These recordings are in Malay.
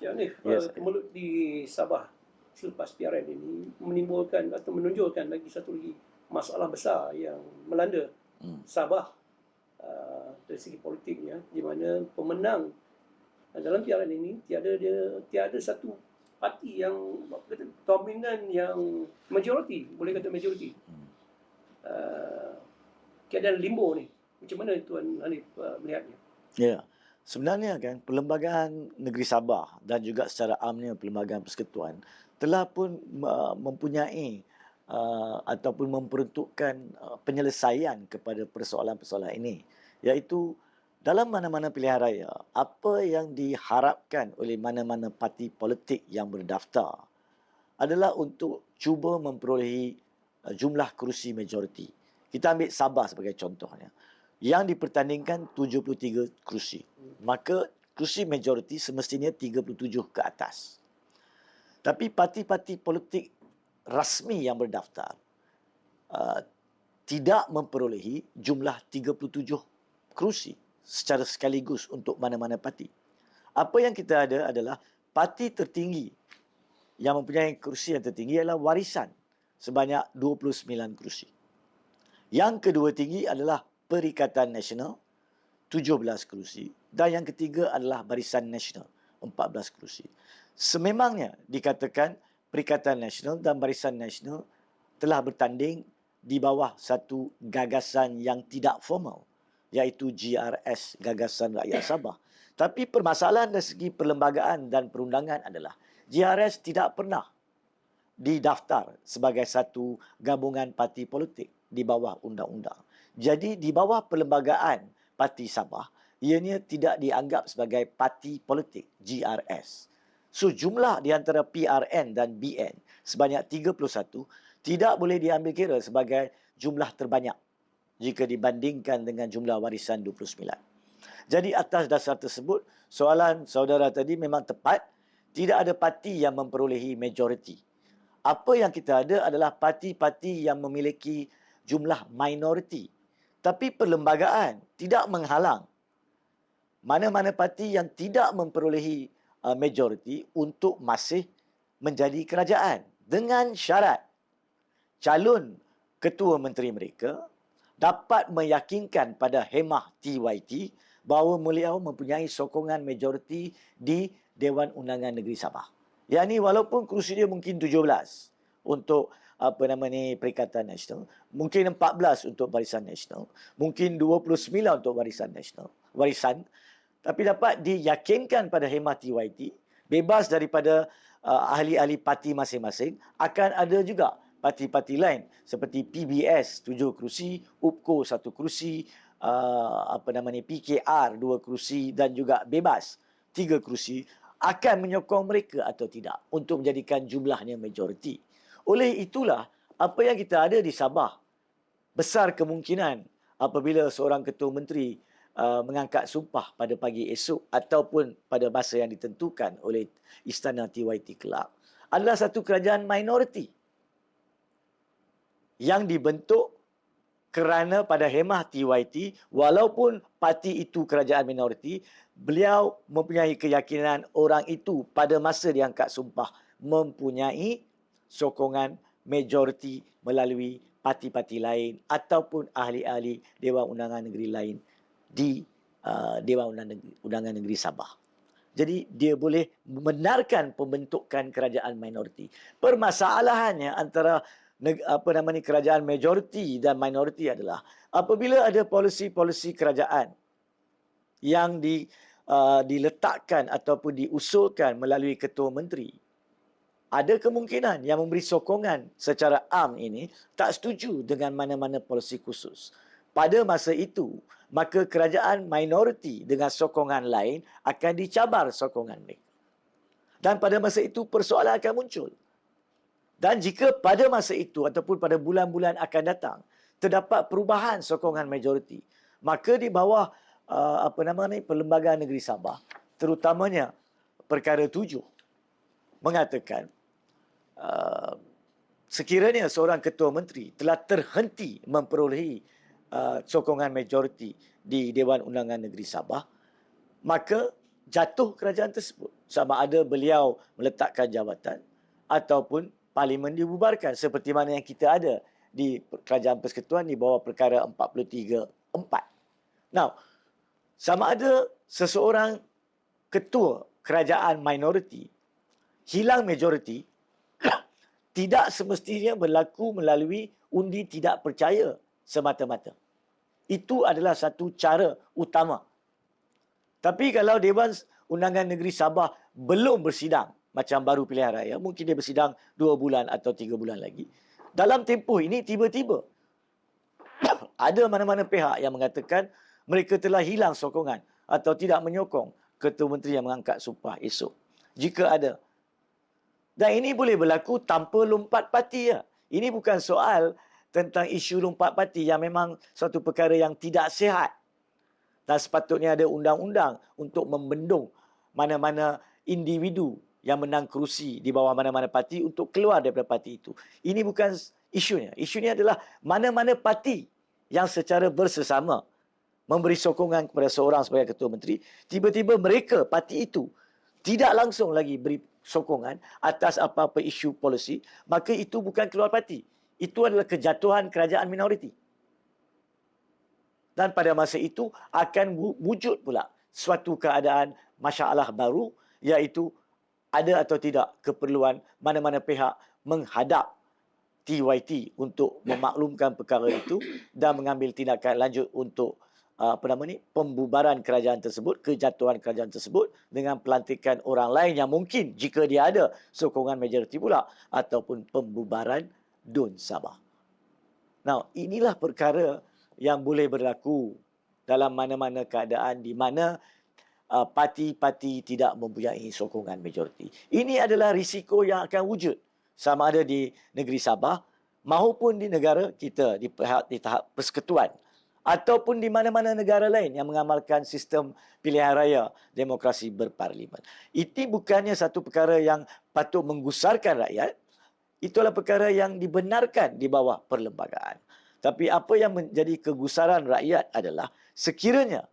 Cik Hanif, Yes. kemelut di Sabah selepas PRN ini menimbulkan atau menonjolkan lagi satu lagi masalah besar yang melanda Sabah dari segi politiknya, di mana pemenang dalam PRN ini tiada satu parti yang dominan, yang majoriti, boleh kata majoriti. Keadaan limbo ni, macam mana Tuan Hanif melihatnya? Ya. Sebenarnya kan Perlembagaan Negeri Sabah dan juga secara amnya Perlembagaan Persekutuan telah pun mempunyai ataupun memperuntukkan penyelesaian kepada persoalan-persoalan ini, iaitu dalam mana-mana pilihan raya, apa yang diharapkan oleh mana-mana parti politik yang berdaftar adalah untuk cuba memperolehi jumlah kerusi majoriti. Kita ambil Sabah sebagai contohnya. Yang dipertandingkan 73 kerusi. Maka kerusi majoriti semestinya 37 ke atas. Tapi parti-parti politik rasmi yang berdaftar tidak memperolehi jumlah 37 kerusi secara sekaligus untuk mana-mana parti. Apa yang kita ada adalah parti tertinggi yang mempunyai kerusi yang tertinggi adalah Warisan sebanyak 29 kerusi. Yang kedua tinggi adalah Perikatan Nasional 17 kerusi dan yang ketiga adalah Barisan Nasional 14 kerusi. Sememangnya dikatakan Perikatan Nasional dan Barisan Nasional telah bertanding di bawah satu gagasan yang tidak formal, iaitu GRS, Gagasan Rakyat Sabah. Tapi permasalahan dari segi perlembagaan dan perundangan adalah GRS tidak pernah didaftar sebagai satu gabungan parti politik di bawah undang-undang. Jadi di bawah Perlembagaan Parti Sabah, ianya tidak dianggap sebagai parti politik, GRS. So jumlah di antara PRN dan BN sebanyak 31 tidak boleh diambil kira sebagai jumlah terbanyak jika dibandingkan dengan jumlah Warisan 29. Jadi atas dasar tersebut, soalan saudara tadi memang tepat. Tidak ada parti yang memperolehi majoriti. Apa yang kita ada adalah parti-parti yang memiliki jumlah minoriti. Tapi perlembagaan tidak menghalang mana-mana parti yang tidak memperolehi majoriti untuk masih menjadi kerajaan. Dengan syarat calon ketua menteri mereka dapat meyakinkan pada Hemah TYT bahawa beliau mempunyai sokongan majoriti di Dewan Undangan Negeri Sabah. Yang ini walaupun kerusi dia mungkin 17 untuk Perikatan Nasional, mungkin 14 untuk Barisan Nasional, mungkin 29 untuk Warisan, tapi dapat diyakinkan pada Hemah TYT, bebas daripada ahli-ahli parti masing-masing, akan ada juga parti-parti lain seperti PBS 7 kerusi, UPKO 1 kerusi, PKR 2 kerusi dan juga bebas 3 kerusi akan menyokong mereka atau tidak untuk menjadikan jumlahnya majoriti. Oleh itulah apa yang kita ada di Sabah besar kemungkinan apabila seorang ketua menteri mengangkat sumpah pada pagi esok ataupun pada masa yang ditentukan oleh Istana TYT kelak adalah satu kerajaan minoriti yang dibentuk kerana pada Hemah TYT, walaupun parti itu kerajaan minoriti, beliau mempunyai keyakinan orang itu pada masa diangkat sumpah mempunyai sokongan majoriti melalui parti-parti lain ataupun ahli-ahli Dewan Undangan Negeri lain di Dewan Undangan Negeri Sabah. Jadi dia boleh membenarkan pembentukan kerajaan minoriti. Permasalahannya antara kerajaan majoriti dan minoriti adalah apabila ada polisi-polisi kerajaan yang diletakkan ataupun diusulkan melalui ketua menteri, ada kemungkinan yang memberi sokongan secara am ini tak setuju dengan mana-mana polisi khusus. Pada masa itu, maka kerajaan minoriti dengan sokongan lain akan dicabar sokongan mereka. Dan pada masa itu persoalan akan muncul. Dan jika pada masa itu ataupun pada bulan-bulan akan datang terdapat perubahan sokongan majoriti, maka di bawah Perlembagaan Negeri Sabah, terutamanya perkara 7 mengatakan sekiranya seorang ketua menteri telah terhenti memperolehi sokongan majoriti di Dewan Undangan Negeri Sabah, maka jatuh kerajaan tersebut. sama ada beliau meletakkan jawatan ataupun parlimen dibubarkan seperti mana yang kita ada di Kerajaan Persekutuan di bawah perkara 43(4). Now, sama ada seseorang ketua kerajaan minoriti hilang majoriti tidak semestinya berlaku melalui undi tidak percaya semata-mata. Itu adalah satu cara utama. Tapi kalau Dewan Undangan Negeri Sabah belum bersidang macam baru pilihan raya, mungkin dia bersidang 2 bulan atau 3 bulan lagi. Dalam tempoh ini tiba-tiba ada mana-mana pihak yang mengatakan mereka telah hilang sokongan atau tidak menyokong Ketua Menteri yang mengangkat sumpah esok. Jika ada. Dan ini boleh berlaku tanpa lompat parti. Ya. Ini bukan soal tentang isu lompat parti yang memang satu perkara yang tidak sihat. Dan sepatutnya ada undang-undang untuk membendung mana-mana individu yang menang kerusi di bawah mana-mana parti untuk keluar daripada parti itu. Ini bukan isunya. Isunya adalah mana-mana parti yang secara bersesama memberi sokongan kepada seorang sebagai Ketua Menteri, tiba-tiba mereka, parti itu, tidak langsung lagi beri sokongan atas apa-apa isu polisi, maka itu bukan keluar parti. Itu adalah kejatuhan kerajaan minoriti. Dan pada masa itu akan wujud pula suatu keadaan masalah baru, iaitu ada atau tidak keperluan mana-mana pihak menghadap TYT untuk memaklumkan perkara itu dan mengambil tindakan lanjut untuk pembubaran kerajaan tersebut, kejatuhan kerajaan tersebut dengan pelantikan orang lain yang mungkin jika dia ada sokongan majoriti pula ataupun pembubaran DUN Sabah. Now, inilah perkara yang boleh berlaku dalam mana-mana keadaan di mana parti-parti tidak mempunyai sokongan majoriti. Ini adalah risiko yang akan wujud sama ada di negeri Sabah maupun di negara kita di tahap persekutuan ataupun di mana-mana negara lain yang mengamalkan sistem pilihan raya demokrasi berparlimen. Itu bukannya satu perkara yang patut menggusarkan rakyat. Itu adalah perkara yang dibenarkan di bawah perlembagaan. Tapi apa yang menjadi kegusaran rakyat adalah sekiranya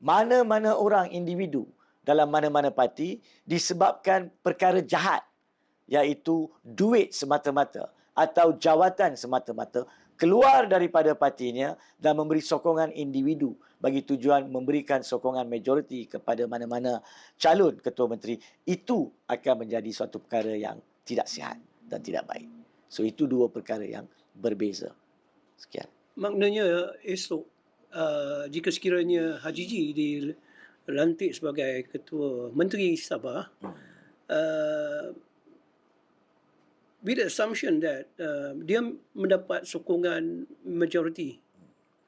mana-mana orang individu dalam mana-mana parti disebabkan perkara jahat, iaitu duit semata-mata atau jawatan semata-mata, keluar daripada partinya dan memberi sokongan individu bagi tujuan memberikan sokongan majoriti kepada mana-mana calon Ketua Menteri, itu akan menjadi suatu perkara yang tidak sihat dan tidak baik. So, itu dua perkara yang berbeza. Sekian. Maknanya esok jika sekiranya Haji G dilantik sebagai Ketua Menteri Sabah, with the assumption that dia mendapat sokongan majoriti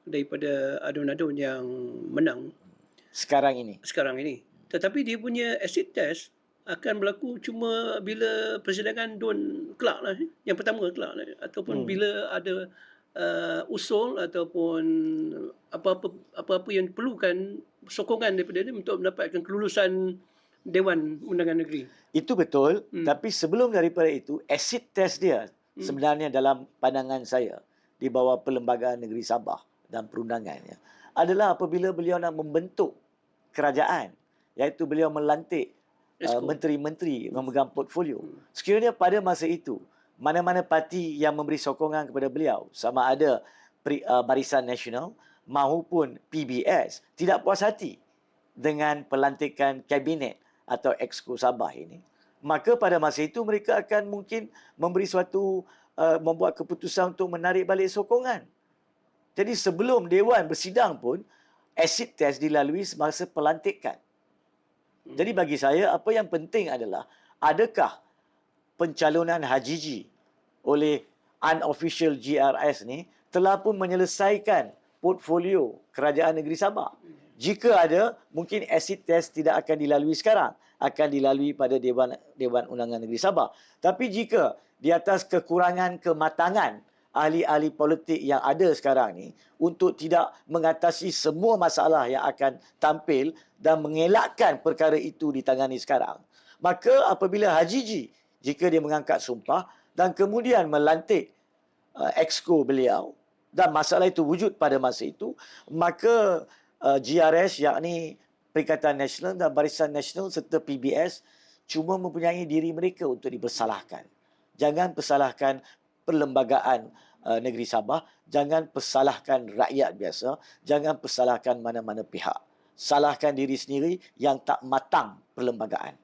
daripada adun-adun yang menang sekarang ini. Tetapi dia punya exit test akan berlaku cuma bila persidangan DUN kelak lah. Yang pertama kelak lah. Ataupun bila ada usul ataupun apa-apa yang diperlukan sokongan daripada dia untuk mendapatkan kelulusan Dewan Undangan Negeri. Itu betul. Tapi sebelum daripada itu, exit test dia sebenarnya dalam pandangan saya di bawah Perlembagaan Negeri Sabah dan perundangannya adalah apabila beliau nak membentuk kerajaan, iaitu beliau melantik menteri-menteri memegang portfolio. Sekiranya pada masa itu mana-mana parti yang memberi sokongan kepada beliau, sama ada Barisan Nasional maupun PBS, tidak puas hati dengan pelantikan kabinet atau Exco Sabah ini, maka pada masa itu mereka akan mungkin memberi suatu membuat keputusan untuk menarik balik sokongan. Jadi sebelum Dewan bersidang pun, exit test dilalui semasa pelantikan. Jadi bagi saya, apa yang penting adalah adakah pencalonan Haji G oleh unofficial GRS ni telah pun menyelesaikan portfolio Kerajaan Negeri Sabah. Jika ada, mungkin exit test tidak akan dilalui sekarang, akan dilalui pada Dewan Undangan Negeri Sabah. Tapi jika di atas kekurangan kematangan ahli-ahli politik yang ada sekarang ni untuk tidak mengatasi semua masalah yang akan tampil dan mengelakkan perkara itu ditangani sekarang, maka apabila Haji G, jika dia mengangkat sumpah dan kemudian melantik exco beliau dan masalah itu wujud pada masa itu, maka GRS yakni Perikatan Nasional dan Barisan Nasional serta PBS cuma mempunyai diri mereka untuk dipersalahkan. Jangan persalahkan perlembagaan negeri Sabah, jangan persalahkan rakyat biasa, jangan persalahkan mana-mana pihak. Salahkan diri sendiri yang tak matang perlembagaan.